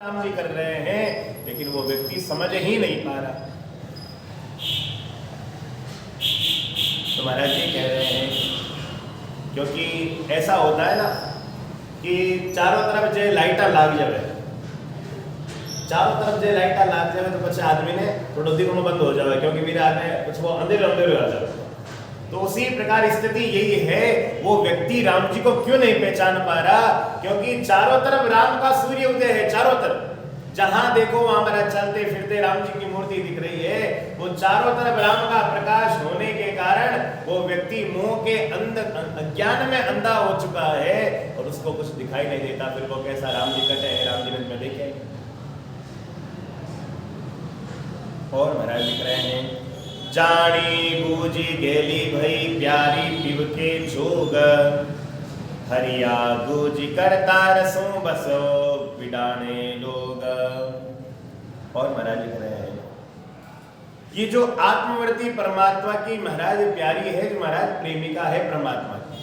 काम भी कर रहे हैं, लेकिन वो व्यक्ति समझ ही नहीं पा रहा। तो महाराज जी कह रहे हैं, क्योंकि ऐसा होता है ना कि चारों तरफ जो लाइटा लाग जावे, चारों तरफ जो लाइटा लाग जावे तो पछे आदमी ने थोड़ा दिखनो बंद हो जावे, क्योंकि मेरा में कुछ वो अंधेरे अंधेरे आ जावे। तो उसी प्रकार स्थिति यही है, वो व्यक्ति राम जी को क्यों नहीं पहचान पा रहा? क्योंकि चारों तरफ राम का सूर्य उदय है, चारों तरफ जहां देखो वहां महाराज चलते फिरते राम जी की मूर्ति दिख रही है। वो चारों तरफ राम का प्रकाश होने के कारण वो व्यक्ति मोह के अज्ञान में अंधा हो चुका है और उसको कुछ दिखाई नहीं देता। फिर वो कैसा राम जी कटे हैं, राम जी में देखे। और महाराज लिख रहे हैं, जानी बूझी गेली भई प्यारी पिब के जोग, हरिया बूझी करता रसों बसो विडाने लोग। और महाराज लिख रहे हैं, ये जो आत्मवर्ती परमात्मा की महाराज प्यारी है, जो महाराज प्रेमिका है परमात्मा की,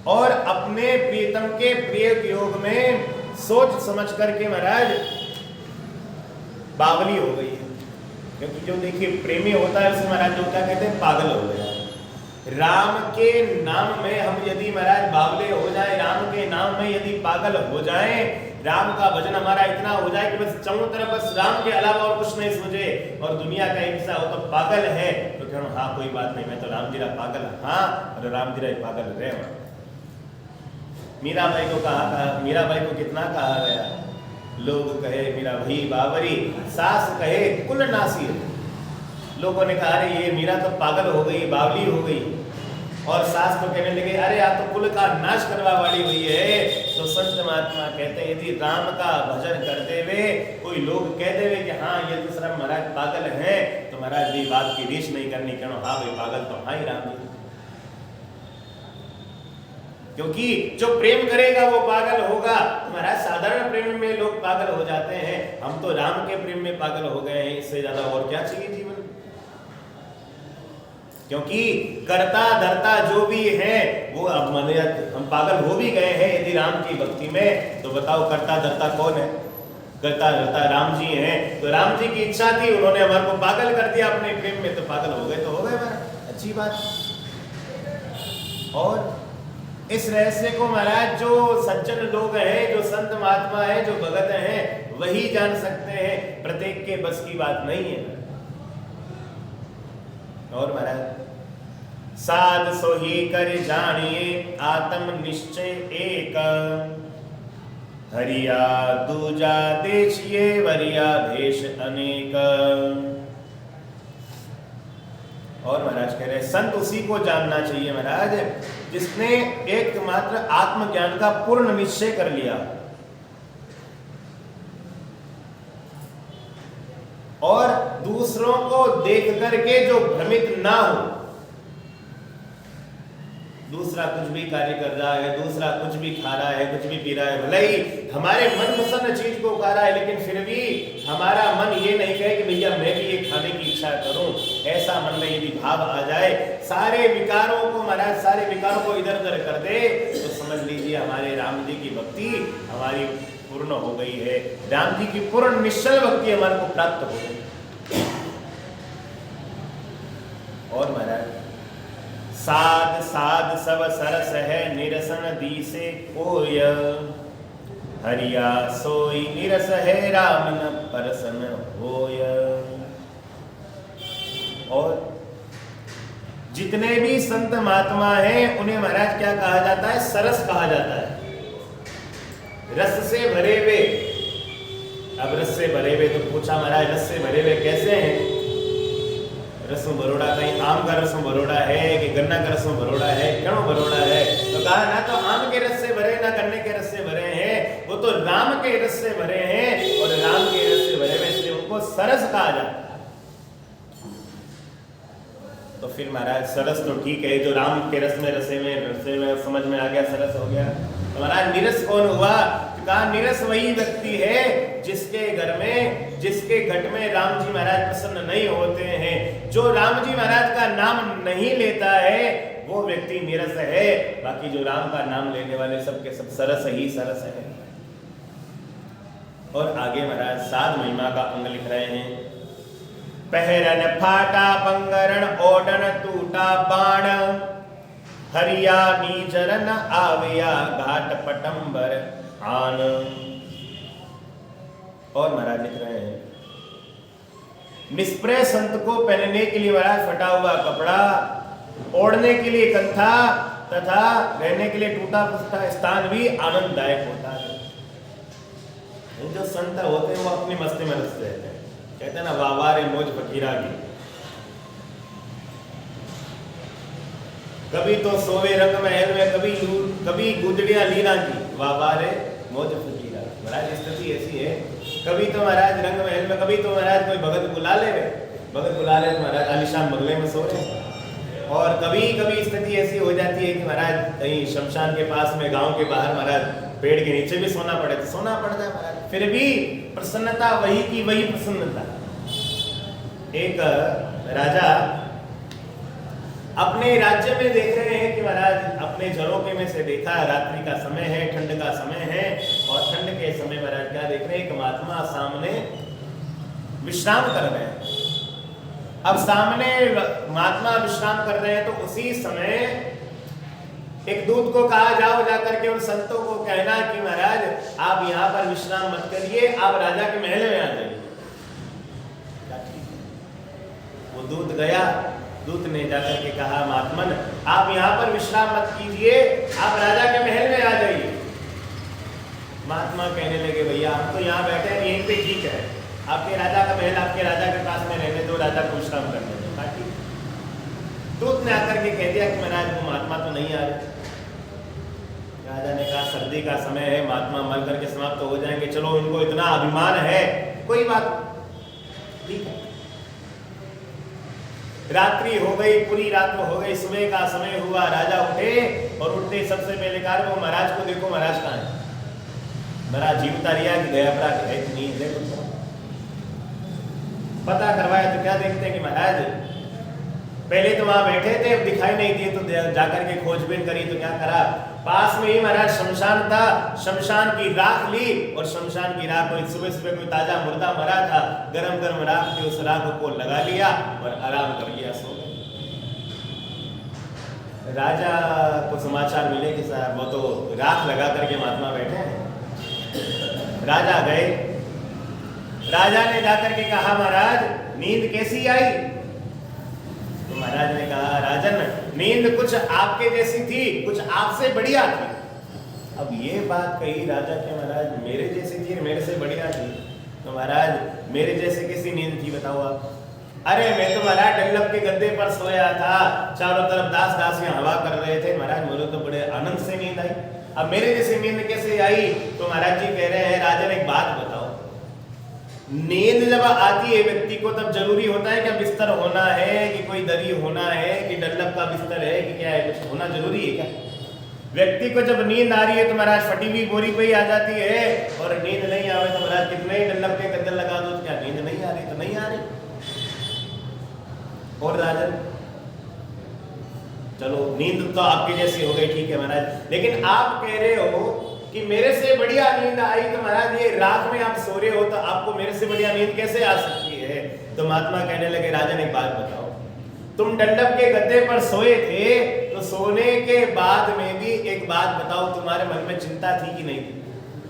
और अपने प्रीतम के प्रिय योग में सोच समझ करके महाराज बावली हो गई है। क्योंकि जो देखिए प्रेमी होता है उसे महाराज जो क्या कहते हैं, पागल हो गया। राम के नाम में हम यदि महाराज बावले हो जाए, राम के नाम में यदि पागल हो जाए, राम का भजन हमारा इतना हो जाए कि बस चारों तरफ बस राम के अलावा और कुछ नहीं सोचे और दुनिया का हिस्सा हो तो पागल है, तो कहो हाँ कोई बात नहीं, मैं तो राम जी रा पागल, हाँ और राम जी रा पागल रहे। मीराबाई को कहा, मीराबाई को कितना कहा गया, लोग कहे मीरा भाई बावरी, सास कहे कुल नासी। लोगों ने कहा अरे ये मीरा तो पागल हो गई, बावली हो गई, और सास को कहने लगे अरे आप तो कुल का नाश करवा वाली हुई है। तो संत महात्मा कहते हैं, यदि राम का भजन करते हुए कोई लोग कहते हुए कि हाँ ये दूसरा महाराज पागल है, तो महाराज ये बात की रीस नहीं करनी, कहना हाँ भाई पागल तो हाँ ही राम जी। क्योंकि जो प्रेम करेगा वो पागल होगा। महाराज साधारण प्रेम में लोग पागल हो जाते हैं, हम तो राम के प्रेम में पागल हो गए हैं, इससे ज्यादा और क्या चाहिए जीवन। क्योंकि करता धरता जो भी है वो अब हम पागल हो भी गए हैं यदि राम की भक्ति में, तो बताओ करता धरता कौन है? करता धरता राम जी हैं। तो राम जी की इच्छा थी, उन्होंने हमारे को पागल कर दिया अपने प्रेम में, तो पागल हो गए तो हो गए महाराज, अच्छी बात। और इस रहस्य को महाराज जो सज्जन लोग हैं, जो संत महात्मा हैं, जो भगत हैं, वही जान सकते हैं, प्रत्येक के बस की बात नहीं है। और महाराज साध सोही कर जानिए आत्म निश्चय एक, हरिया दूजा देशिए वरिया भेष अनेक। और महाराज कह रहे संत उसी को जानना चाहिए महाराज जिसने एकमात्र आत्मज्ञान का पूर्ण निश्चय कर लिया और दूसरों को देख करके जो भ्रमित ना हो। दूसरा कुछ भी कार्य कर रहा है, दूसरा कुछ भी खा रहा है, कुछ भी पी रहा है, भले ही हमारे मन पसंद चीज को खा रहा है, लेकिन फिर भी हमारा मन ये नहीं कहे कि भैया मैं भी ये खाने की इच्छा करूं। ऐसा मन में यदि भाव आ जाए, सारे विकारों को महाराज, सारे विकारों को इधर उधर कर दे, तो समझ लीजिए हमारे राम जी की भक्ति हमारी पूर्ण हो गई है। राम जी की पूर्ण निश्चल भक्ति हमारे को प्राप्त हो गई। और महाराज साध साध सब सरस है, निरसन दी से कोय, हरिया सोई निरस है, राम न परसन होय। और जितने भी संत महात्मा हैं उन्हें महाराज क्या कहा जाता है? सरस कहा जाता है, रस से भरे हुए। अब रस से भरे हुए तो पूछा महाराज रस से भरे हुए कैसे हैं? रसम भरोड़ा, कहीं आम का रसम भरोड़ा है कि गन्ना का रसम भरोड़ा है, क्यों भरोड़ा है? तो कहा ना तो आम के रस से भरे ना गन्ने के रस से भरे हैं, वो तो राम के रस से भरे हैं और राम के रस से भरे हुए, इसलिए उनको सरस कहा जाता है। तो फिर महाराज सरस तो ठीक है, जो राम के रस में रसे में समझ में आ गया, सरस हो गया। तो महाराज निरस कौन हुआ? कहा निरस वही व्यक्ति है जिसके घर में, जिसके घट में राम जी महाराज प्रसन्न नहीं होते हैं। जो राम जी महाराज का नाम नहीं लेता है वो व्यक्ति निरस है, बाकी जो राम का नाम लेने वाले सबके सब सरस ही सरस है। और आगे महाराज साध महिमा का अंग लिख रहे हैं। पहरन फाटा पंगरण ओडन टूटा बाण, हरिया नीचरन आविया घाट पटंबर आन। और महाराज लिख रहे हैं, निष्प्रय संत को पहनने के लिए महाराज फटा हुआ कपड़ा, ओढ़ने के लिए कंथा तथा रहने के लिए टूटा फूटा स्थान भी आनंददायक होता है। जो संत होते हैं वो अपनी मस्ती में रचते रहते हैं, कहते हैं ना वावारे मौज फकीरा की। कभी तो सोवे रंग महल में, कभी गुदड़िया लीना की, वावारे मौज फकीरा। महाराज स्थिति ऐसी है, कभी तो महाराज रंग महल में, कभी तो महाराज कोई भगत बुला ले तो महाराज आलिशान बंगले में सो रहे। और कभी कभी स्थिति ऐसी हो जाती है कि महाराज कहीं शमशान के पास में, गांव के बाहर महाराज पेड़ के नीचे भी सोना पड़े तो सोना पड़ता है महाराज, फिर भी प्रसन्नता वही की वही प्रसन्नता। एक राजा अपने राज्य में देख रहे हैं कि महाराज अपने झरोखे में से देखा, रात्रि का समय है, ठंड का समय है, और ठंड के समय महाराज क्या देख रहे हैं कि महात्मा सामने विश्राम कर रहे हैं। अब सामने महात्मा विश्राम कर रहे हैं तो उसी समय एक दूत को कहा, जाओ जाकर के उन संतों को कहना कि महाराज आप यहाँ पर विश्राम मत करिए, आप राजा के महल में आ जाइए। वो दूत गया, दूत ने जाकर के कहा, महात्मन आप यहाँ पर विश्राम मत कीजिए, आप राजा के महल में आ जाइए। महात्मा कहने लगे, भैया हम तो यहाँ बैठे हैं, यहीं पे ठीक है, आपके राजा का महल आपके राजा के पास में रहने दो, राजा को विश्राम करने दो। दूत ने आकर के कह दिया कि महाराज वो महात्मा तो नहीं आ रहे। राजा ने कहा, सर्दी का समय है, महात्मा मर करके समाप्त तो हो जाएंगे, चलो इनको इतना अभिमान है, कोई बात ठीक है। रात्रि हो गई, पूरी रात हो गई, सुबह का समय हुआ, राजा उठे और उठते सबसे पहले कहा, वो महाराज को देखो, महाराज कहाँ है। महाराज जीवता रिया कि गया अपराध है कि नहीं, देखो पता करवाया तो क्या देखते हैं कि महाराज पहले तो वहां बैठे थे, अब दिखाई नहीं दिए, तो जाकर के खोजबीन करी तो क्या करा, पास में ही महाराज शमशान था, शमशान की राख ली और शमशान की राख को सुबह सुबह कोई ताजा मुर्दा मरा था, गरम गरम राख थी, उस राख को लगा लिया और आराम कर लिया, सो गए। राजा को समाचार मिले कि साहब वो तो राख लगा करके महात्मा बैठे हैं। राजा गए, राजा ने जाकर के कहा, महाराज नींद कैसी आई। तो महाराज ने कहा, राजन नींद कुछ आपके जैसी थी, कुछ आपसे बढ़िया थी। अब ये बात कही राजा के, महाराज मेरे जैसी थी, मेरे से बढ़िया थी। तो महाराज मेरे जैसे कैसी नींद थी बताओ आप। अरे मैं तो महाराज डल्लभ के गद्दे पर सोया था, चारों तरफ दास दासियां हवा कर रहे थे, महाराज मुझे तो बड़े आनंद से नींद आई। अब मेरे जैसी नींद कैसे आई। तो महाराज जी कह रहे हैं, राजन एक बात बताओ, नींद जब आती है व्यक्ति को तब जरूरी होता है क्या बिस्तर होना है, कि कोई दरी होना है, कि डल्लभ का बिस्तर है, कि क्या है, कुछ होना जरूरी है क्या। व्यक्ति को जब नींद आ रही है तो महाराज फटी हुई बोरी पे ही आ जाती है, और नींद नहीं आवे तो महाराज कितने ही डल्लभ के गद्दे लगा दो, तो क्या नींद नहीं आ रही, तो नहीं आ रही। और राजन चलो नींद तो आपकी जैसी हो गई, ठीक है महाराज, लेकिन आप कह रहे हो कि मेरे से बढ़िया नींद आई, तो महाराज ये रात में आप सो रहे हो तो आपको मेरे से बढ़िया नींद कैसे आ सकती है। तो महात्मा कहने लगे, राजन एक बात बताओ, तुम डल्लभ के गद्दे पर सोए थे, तो सोने के बाद में भी एक बात बताओ, तुम्हारे मन में चिंता थी कि नहीं थी।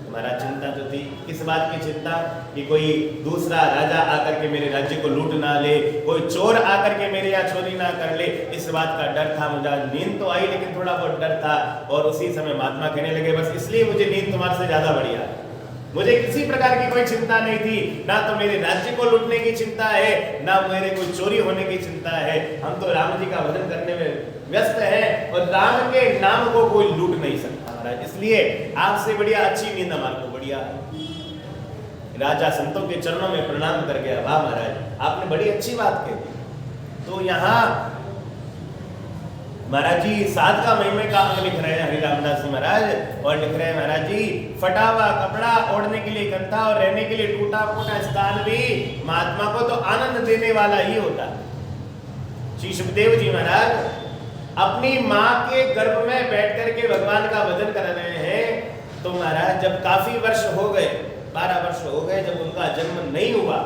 तुम्हारा चिंता तो थी, किस बात की चिंता, कि कोई दूसरा राजा आकर के मेरे राज्य को लूट ना ले, कोई चोर आकर के मेरे यहाँ चोरी ना कर ले, इस बात का डर था मुझे। नींद तो आई लेकिन थोड़ा बहुत डर था। और उसी समय महात्मा कहने लगे, बस इसलिए मुझे नींद तुम्हारे से ज्यादा बढ़िया, मुझे किसी प्रकार की कोई चिंता नहीं थी, ना तो मेरे राज्य को लूटने की चिंता है, ना मेरे कोई चोरी होने की चिंता है। हम तो राम जी का भजन करने में व्यस्त है, और राम के नाम को कोई लूट नहीं सकता महाराज, इसलिए आपसे बढ़िया अच्छी नींद हमारे को बढ़िया है। राजा संतों के चरणों में प्रणाम कर गया, वाह महाराज आपने बड़ी अच्छी बात कही। तो यहाँ महाराज जी साध का महिमे का अंग लिख रहे हैं हरि रामदास जी महाराज, और लिख रहे हैं महाराज जी, फटा हुआ कपड़ा, ओढ़ने के लिए कंथा और रहने के लिए टूटा फूटा स्थान भी महात्मा को तो आनंद देने वाला ही होता। श्री सुखदेव जी महाराज अपनी माँ के गर्भ में बैठ करके भगवान का भजन कर रहे हैं। तो महाराज जब काफी वर्ष हो गए, 12 वर्ष हो जन्म नहीं हुआ,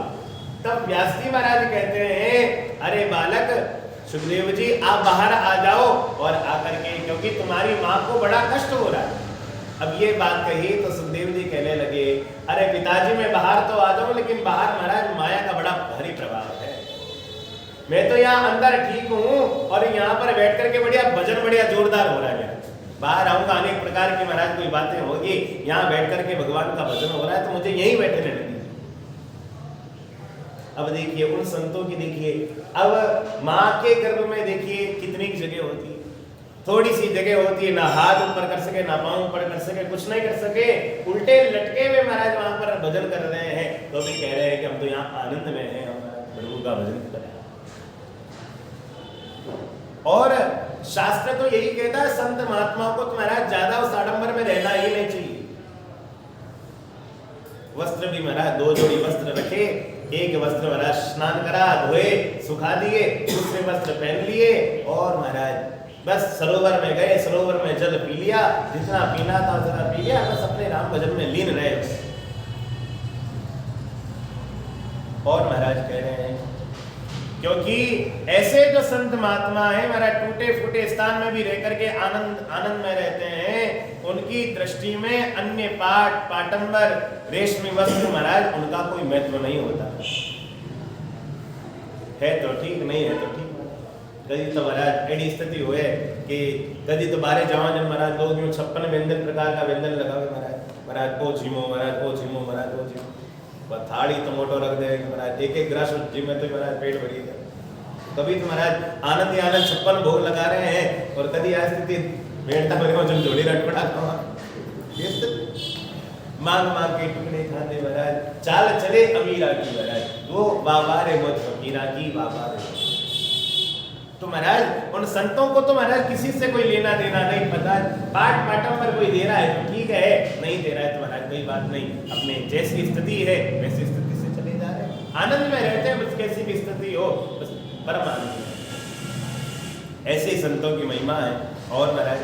तब व्यास जी महाराज कहते हैं अरे बालक सुखदेव जी आप बाहर आ जाओ और आकर के, क्योंकि तुम्हारी माँ को बड़ा कष्ट हो रहा है। अब ये बात कही तो सुखदेव जी कहने लगे अरे पिताजी मैं बाहर तो आ जाऊं, लेकिन बाहर महाराज माया का बड़ा भारी प्रभाव है। मैं तो यहाँ अंदर ठीक हूँ और यहाँ पर बैठ करके बढ़िया भजन बढ़िया जोरदार हो रहा है। बाहर आऊंगा अनेक प्रकार की महाराज कोई बातें होगी, यहाँ बैठ करके भगवान का भजन हो रहा है तो मुझे यहीं बैठने लगी। अब देखिए उन संतों की, देखिए अब माँ के गर्भ में देखिए कितनी जगह होती है, थोड़ी सी जगह होती है, ना हाथ ऊपर कर सके ना पांव ऊपर कर सके, कुछ नहीं कर सके, उल्टे लटके हुए महाराज वहां पर भजन कर रहे हैं, तो भी कह रहे हैं कि हम तो यहाँ आनंद में हैं, प्रभु का भजन कर रहे हैं। और शास्त्र तो यही कहता है संत महात्माओं को तुम्हारा ज्यादा उस आडंबर में रहना ही नहीं चाहिए। वस्त्र भी महाराज 2 जोड़ी वस्त्र रखे, एक वस्त्र महाराज स्नान करा धोए सुखा दिए, दूसरे वस्त्र पहन लिए और महाराज बस सरोवर में गए, सरोवर में जल पी लिया, जितना पीना था उतना पी लिया, बस अपने राम भजन में लीन रहे। और महाराज कह रहे हैं क्योंकि ऐसे जो संत महात्मा हैं महाराज टूटे फूटे स्थान में भी रह करके आनंद में रहते हैं, उनकी दृष्टि में अन्य पाट पाटंबर रेशमी वस्त्र महाराज उनका कोई महत्व नहीं होता है। तो ठीक, नहीं है तो ठीक। कभी तो महाराज एडी स्थिति हुए कि कभी तो बारे जावा जन महाराज लोग 56 व्यंजन प्रकार का व्यंजन लगावे महाराज ओ झीमो महाराज ओ झीमो महाराज ओ झीमो, थाली तो मोटो रख दे महाराज, एक एक ग्रास जिम में तो महाराज पेट भरी है। कभी तो महाराज आनंद ही आनंद 56 भोग लगा रहे हैं और कभी आज स्थिति भेड़ता भरे जन जोड़ी रटपटा मांग मांग के टुकड़े खाते महाराज, चाल चले अमीरा की महाराज, वो बाबा रे मौत फकीरा की बाबा रे। तो महाराज उन संतों को तो महाराज किसी से कोई लेना देना नहीं, पता पाठ पाठम पर कोई दे रहा है तो ठीक है, नहीं दे रहा है तो महाराज कोई बात नहीं, अपने जैसी स्थिति है वैसी स्थिति से चले जा रहे हैं, आनंद में रहते हैं, बस कैसी भी स्थिति हो बस परम आनंद। ऐसे ही संतों की महिमा है। और महाराज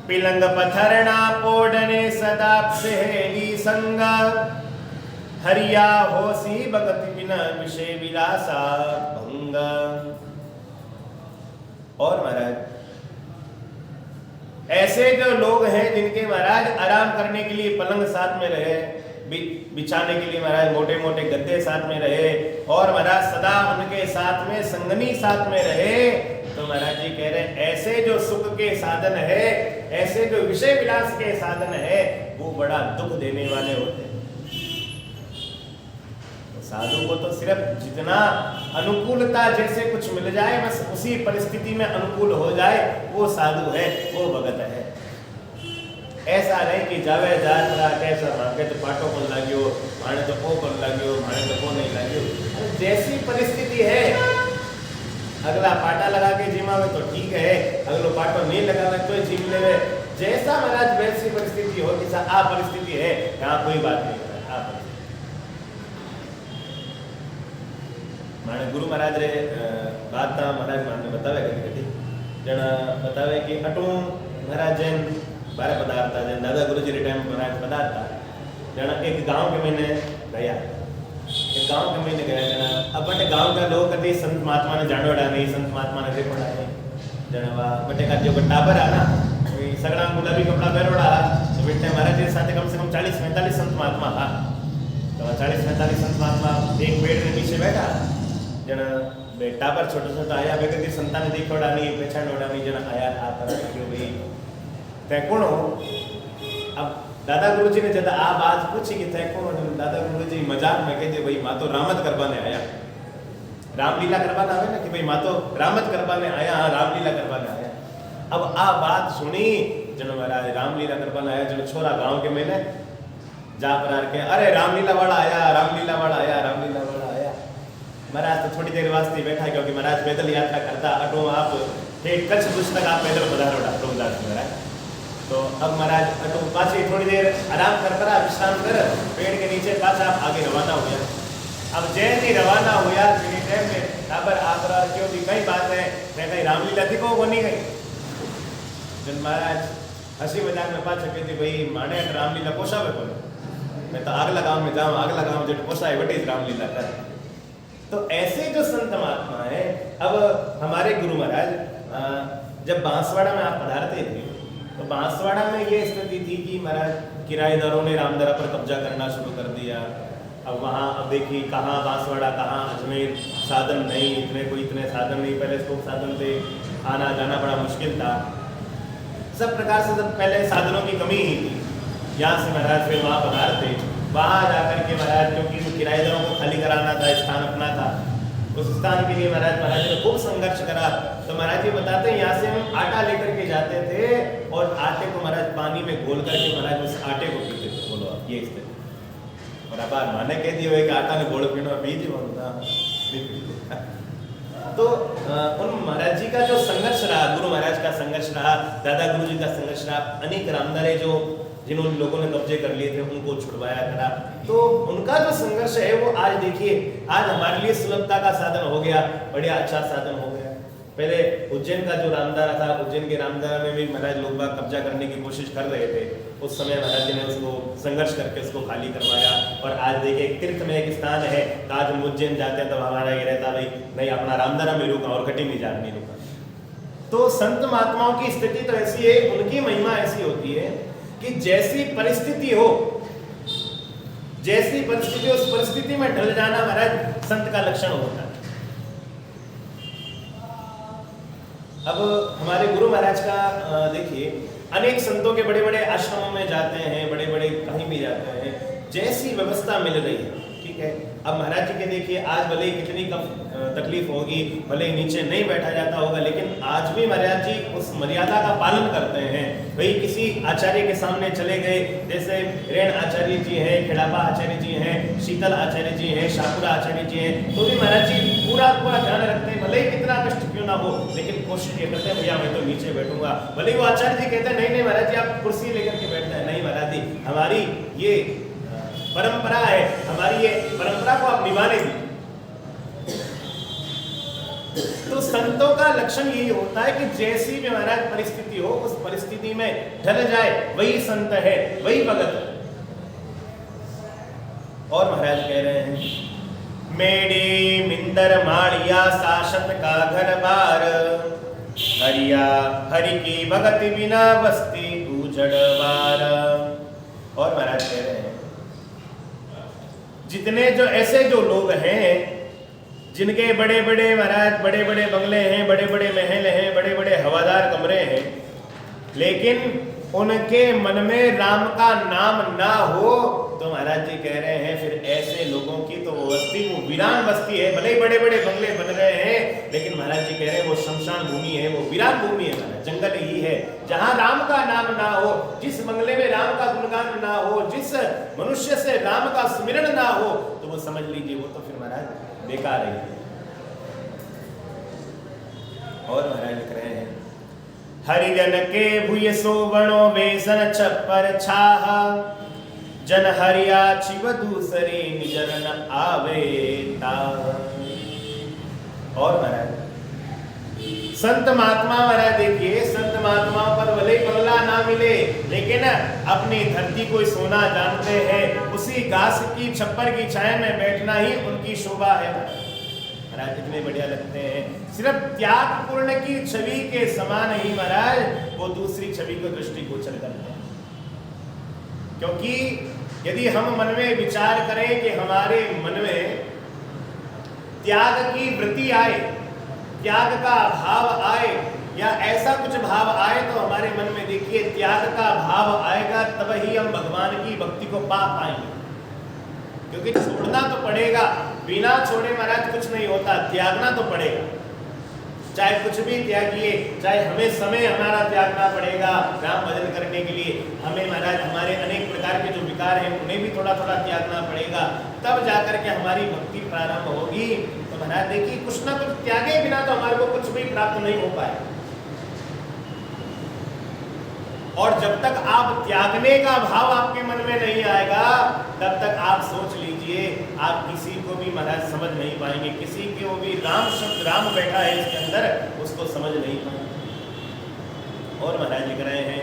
पिलंग पथरना पोडने सदाप सहेली संग, हरिया होसी भगति बिना विषय विलासा भंग। और महाराज ऐसे जो लोग हैं जिनके महाराज आराम करने के लिए पलंग साथ में रहे, बिछाने के लिए महाराज मोटे मोटे गद्दे साथ में रहे, और महाराज सदा उनके साथ में संगनी साथ में रहे, तो महाराज जी कह रहे हैं ऐसे जो सुख के साधन है, ऐसे जो विषय विलास के साधन है, वो बड़ा दुख देने वाले होते हैं। साधु को तो सिर्फ जितना अनुकूलता जैसे कुछ मिल जाए बस उसी परिस्थिति में अनुकूल हो जाए, वो साधु है, वो भगत है। ऐसा नहीं कि जावे जात्रा कैसा मांगे तो पाटो को लाग्यो, माने तो को लाग्यो, माने तो को नहीं लाग्यो। जैसी परिस्थिति है, अगला पाटा लगा के जिमावे तो ठीक है, अगलो पाटो नहीं लगावे तो जिम लेवे। जैसा महाराज वैसी परिस्थिति हो, जैसा आ परिस्थिति है, यहाँ कोई बात नहीं है। माने गुरु महाराज रे बात महाराज माने बतावे कभी जन बतावे कि अटू महाराज जैन बारे पदार्था जन दादा गुरुजी रे टाइम महाराज पदार्था जन एक गांव के मैंने गया, एक गांव के मैंने गया जन अब बटे गांव का लोग कभी संत महात्मा ने जानवड़ा नहीं, संत महात्मा ने देखोड़ा नहीं जन वा बटे का जो टाबर है ना सगड़ा गुलाबी कपड़ा पहरोड़ा, तो बेटे महाराज के साथ कम से कम 40-45 संत महात्मा था। तो 40-45 संत महात्मा एक पेड़ के पीछे बैठा जन बेटा पर छोटा छोटा आया वे कभी संतान देखोड़ा नहीं, पहचानोड़ा नहीं, जन आया आ पर क्यों भाई तय कौन हो। अब दादा गुरुजी ने जब आ बात पूछी कि तय कौन हो, दादा गुरुजी मजाक में कहते भाई मां तो रामत करवाने आया, रामलीला करवाना आवे ना कि भाई मां तो रामत करवाने आया, हाँ रामलीला करवाने आया। अब आ बात सुनी जन महाराज रामलीला करवाने आया, जन छोरा गांव के मैंने जा पर के अरे रामलीला वाला आया, रामलीला वाला आया, रामलीला वाला आया। महाराज तो थोड़ी देर वास्ते बैठा क्योंकि महाराज पैदल यात्रा करता, अटो आप ठेठ कच्छ भुज तक आप पैदल पधारोड़ा रोमदास महाराज। तो अब महाराज अटो पाछे थोड़ी देर आराम कर करा, विश्राम कर, पेड़ के नीचे पाछा आप आगे रवाना हुआ। अब जैसे ही रवाना हुआ फिर टाइम में टाबर आप क्यों भी कई बात है कहीं रामलीला थी को नहीं गई। जन महाराज हंसी मजाक में पाछे कहते भाई माने रामलीला पोषावे को मैं तो अगला गांव में जाऊँ, अगला गांव जो पोसा है वट इज रामलीला कर। तो ऐसे जो संत महात्मा है, अब हमारे गुरु महाराज जब बांसवाड़ा में आप पधारते थे तो बांसवाड़ा में ये स्थिति थी कि महाराज किराएदारों ने रामदरा पर कब्जा करना शुरू कर दिया। अब वहाँ अब देखिए कहाँ बांसवाड़ा कहाँ अजमेर, साधन नहीं, इतने साधन नहीं, पहले इसको साधन से आना जाना बड़ा मुश्किल था, सब प्रकार से सब पहले साधनों की कमी ही थी। यहाँ से महाराज फिर वहाँ पधारते, वहाँ जाकर के महाराज क्योंकि किराएदारों को खाली कराना था, स्थान अपना था, उस स्थान के लिए महाराज ने खूब संघर्ष करा। तो महाराज जी बताते हैं यहाँ से हम आटा लेकर के जाते थे और आटे को महाराज पानी में घोल करके महाराज उस आटे को पीते थे। बोलो आप ये स्थिति, और अब माने कह दिए हुए कि आटा ने घोल पीना पी जी बोलता। तो उन महाराज जी का जो संघर्ष रहा, गुरु महाराज का संघर्ष रहा, दादा गुरु जी का संघर्ष रहा, अनेक रामदारे जो जिन्होंने लोगों ने कब्जे कर लिए थे उनको छुड़वाया करा, तो उनका जो संघर्ष है वो आज देखिए आज हमारे लिए सुलभता का साधन हो गया, बढ़िया अच्छा साधन हो गया। पहले उज्जैन का जो रामदारा था, उज्जैन के रामदारा में भी महाराज लोग बाग कब्जा करने की कोशिश कर रहे थे, उस समय महाराज जी ने उसको संघर्ष करके उसको खाली करवाया। और आज देखिए तीर्थ में एक स्थान है, आज हम उज्जैन जाते हैं तो हमारा ये रहता भाई नहीं अपना रामदारा में रुका और कटी नहीं जाने रुका। तो संत महात्माओं की स्थिति तो ऐसी है, उनकी महिमा ऐसी होती है कि जैसी परिस्थिति हो, जैसी परिस्थिति उस परिस्थिति में ढल जाना महाराज संत का लक्षण होता है। अब हमारे गुरु महाराज का देखिए अनेक संतों के बड़े बड़े आश्रमों में जाते हैं, बड़े बड़े कहीं भी जाते हैं, जैसी व्यवस्था मिल रही है, ठीक है। अब महाराज जी के देखिए आज भले ही कितनी कम तकलीफ होगी, भले ही नीचे नहीं बैठा जाता होगा, लेकिन आज भी महाराज जी उस मर्यादा का पालन करते हैं। भाई किसी आचार्य के सामने चले गए, जैसे रेण आचार्य जी हैं, खिड़ापा आचार्य जी हैं, शीतल आचार्य जी हैं, शाकुरा आचार्य जी हैं, तो भी महाराज जी पूरा ध्यान रखते हैं, भले ही कितना कष्ट क्यों ना हो, लेकिन कोशिश ये करते हैं भैया मैं तो नीचे बैठूंगा। भले वो आचार्य जी कहते हैं नहीं महाराज जी आप कुर्सी लेकर के बैठते हैं, नहीं महाराज जी हमारी ये परंपरा है, हमारी ये परंपरा को आप निभाने दी। तो संतों का लक्षण यही होता है कि जैसी भी महाराज परिस्थिति हो उस परिस्थिति में ढल जाए, वही संत है, वही भगत है। और महाराज कह रहे हैं मेरी मिंदर माड़िया शासत का घर बार, हरिया हरि की भगति बिना बस्ती उजड़वार। और महाराज कह रहे हैं जितने जो ऐसे जो लोग हैं जिनके बड़े बड़े महाराज बड़े बड़े बंगले हैं, बड़े बड़े महल हैं, बड़े बड़े हवादार कमरे हैं, लेकिन उनके मन में राम का नाम ना हो, तो महाराज जी कह रहे हैं फिर ऐसे लोगों की तो वो बस्ती वो वीरान बस्ती है। भले ही बड़े बड़े बंगले बन रहे हैं, लेकिन महाराज जी कह रहे हैं वो शमशान भूमि है, वो वीरान भूमि है, महाराज जंगल ही है जहां राम का नाम ना हो, जिस बंगले में राम का गुणगान ना हो, जिस मनुष्य से राम का स्मरण ना हो, तो वो समझ लीजिए वो तो फिर महाराज बेकार है। और महाराज लिख रहे हैं हरिजन के भूय सोवणो बेसन छप्पर छाहा, जन हरिया छिव दूसरे निजर न आवे ताहा। और महाराज संत महात्मा महाराज देखिए संत महात्माओं पर भले ही बंगला ना मिले, लेकिन अपनी धरती को सोना जानते हैं, उसी घास की छप्पर की छाया में बैठना ही उनकी शोभा है। महाराज कितने बढ़िया लगते हैं, सिर्फ त्याग पूर्ण की छवि के समान ही महाराज वो दूसरी छवि को दृष्टिगोचर करते हैं। क्योंकि यदि हम मन में विचार करें कि हमारे मन में त्याग की वृत्ति आए, त्याग का भाव आए, या ऐसा कुछ भाव आए, तो हमारे मन में देखिए त्याग का भाव आएगा, तब ही हम भगवान की भक्ति को पा पाएंगे। क्योंकि छोड़ना तो पड़ेगा, बिना छोड़े महाराज कुछ नहीं होता, त्यागना तो पड़ेगा। चाहे कुछ भी त्यागिए, चाहे हमें समय हमारा त्यागना पड़ेगा राम भजन करने के लिए, हमें महाराज हमारे अनेक प्रकार के जो विकार हैं उन्हें भी थोड़ा थोड़ा त्यागना पड़ेगा, तब जाकर के हमारी भक्ति प्रारंभ होगी। तो महाराज देखिए कुछ ना कुछ त्यागे बिना तो हमारे को कुछ भी प्राप्त नहीं हो पाए। और जब तक आप त्यागने का भाव आपके मन में नहीं आएगा, तब तक आप सोच लीजिए आप किसी को भी महाराज समझ नहीं पाएंगे, किसी को भी राम शब्द राम बैठा है इसके अंदर उसको समझ नहीं पाएंगे। और महाराज लिख रहे हैं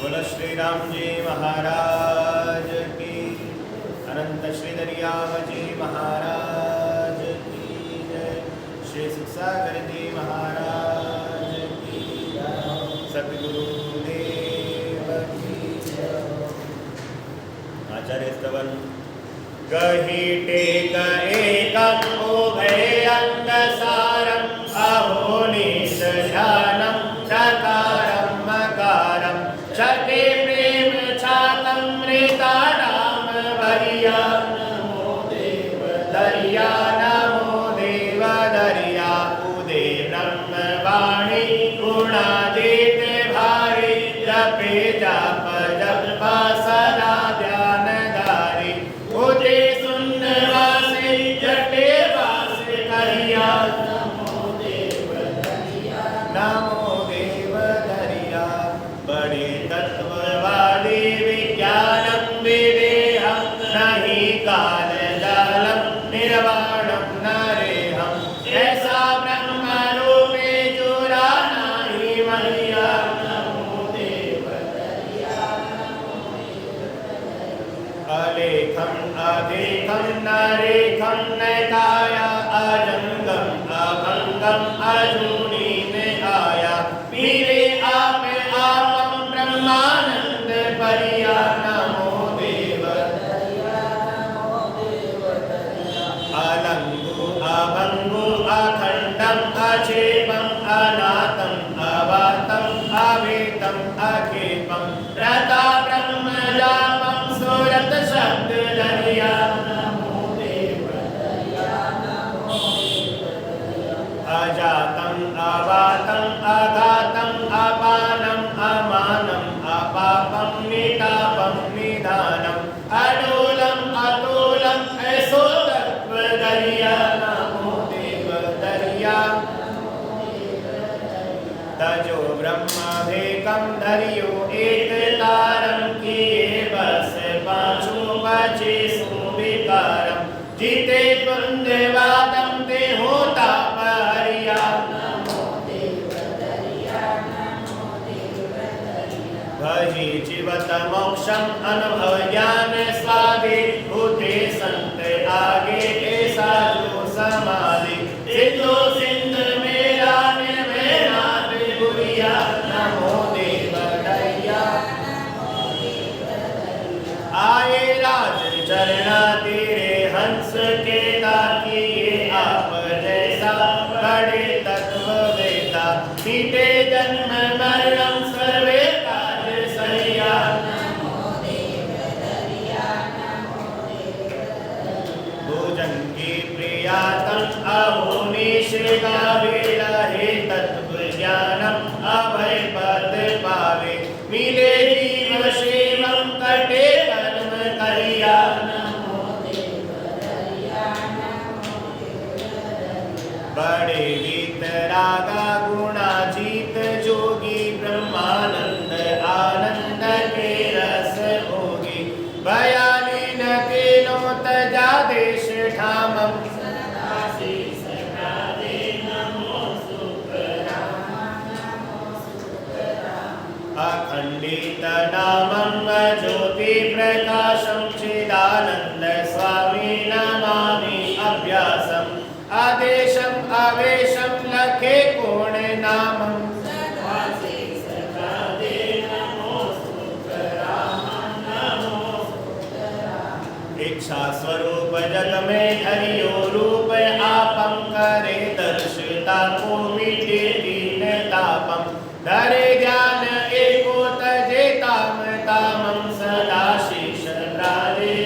बोलो श्री राम जी महाराज की, अनंत श्री दरियाव जी महाराज की जय, श्री सुखसागर जी महाराज की जय, सद्गुरुदेव की जय। आचार्य स्तवन गही टेक एकम उभयंगसारम अहोनिश ध्यानम प्रकारम मकारम चके प्रेम छातमृतानाम भरिया नमो देव दरिया नमो देव दरिया उदे ब्रह्मवाणी गुणादित भारी जपे जाप जप सदा ध्यानधारी उदे सुंदरवासे जटे वासे करिया नमो देव दरिया नमो देव दरिया बड़े तत्ववादी विज्ञानम विदेहम नहीं काल जालम निर्वाणम नरेहम ऐसा ब्रह्म रूपे चुरा नहीं मरिया नमो देव दरिया अलेखम अधेखम नरेखम नकाया अजंगम अभंगम अजूनी में आया मेरे आप आपम ब्रह्मानंद परिया नमो देव अलंगु अभंगु अखंडम अचेपम अनाथम अवातम अवेतम अखेपम रता ब्रह्म जापम सुरत शब्द दरिया नमो देव अजातम अवातम अघातम अपानम अमानम अपापम नितापम निधानम अडोलम अतोलम ऐसो तत्व दरिया नमो देव दरिया तजो ब्रह्मभेकम धरियो एक तारम किए बस पाछू बचे सुविकारम जीते कुंदवादम ते होता परिया नमो देव दरिया भजी जीवत मोक्षम अनुभव ज्ञान स्वादि भूते संत आगे ऐसा जो समाधि सिद्धो सिंध मेरा निर्भयनाथ बुरिया नमो देव दरिया आए राज चरणा तेरे हंस के ताकिए आप जैसा बड़े तत्व वेता मीटे जन्म मरणम सर्वे काज सरिया नमो देव दरिया भोजन की प्रियातम अहोनिश का वेला हे तत्व ज्ञानम अभय पद पावे मिले जीव सेवम कटे कर्म करिया नमो देव दरिया बड़े वीतरागा गुणाजीत जोगी ब्रह्मानंद आनंद के रस होगी भयालीन के नो तजा देश ठामम अखंडित नामं ज्योति प्रकाशं चिदानंद स्वामी नमामि अभ्यासम् आदेशम् आवेशं लखे कोण नामं इच्छा स्वरूप जग में धरियो रूप आपम करे दर्शिता को मिटे दीन तापम धरे ज्ञान एको तजे ताम तामं सदा शीश प्राणे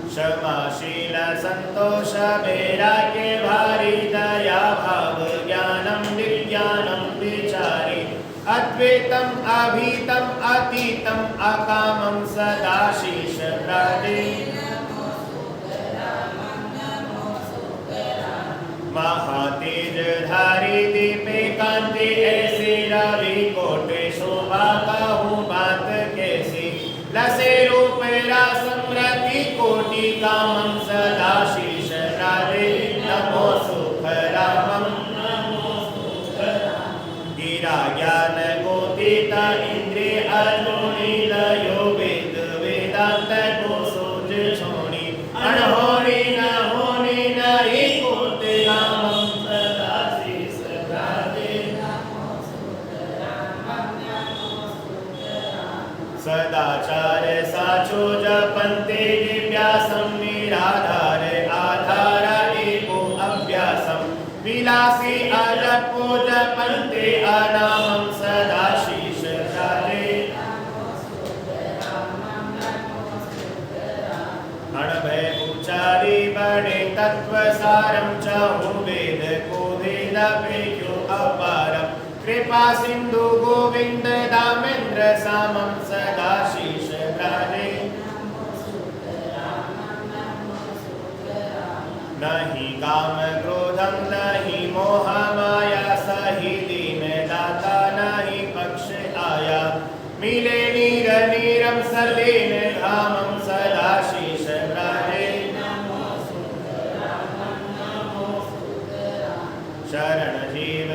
क्षमाशील संतोष वैराग्य भारी दया भाव ज्ञानम विज्ञानम विचारी अद्वैतम अभीतम अतीतम अकामम सदा शीश प्राणे महातेज धारी दीपे कांति ऐसी रवि कोटि शोभा कहूँ बात कैसी लसे रूप समृद्धि कोटि कामं सदा शीश राधे नमो सुख रामं गिरा ज्ञान गोतीता इंद्रिय अजोनी लयो वेद वेदांत को सोच छोड़ी अनहोनी न होनी न ही कोटि कामं सदा शीश राधे सदाचार साचो जपन्ते दिव्यासं निराधार आधार एको अभ्यासं विलासी अजपो जपन्ते अनामं सदा शीश राधे अणभय उचारी बड़े तत्व सारं चहु वेद को वेद पेख्यो अपारम कृपा सिंधु गोविंद दामेन्द्र सामं सदा शीश राधे नहीं काम क्रोधम नहीं मोह माया सही दीन दाता नहीं पक्ष आया मिले नीर नीरम सर्वेन धामं सदा शीश राधे शरण जीव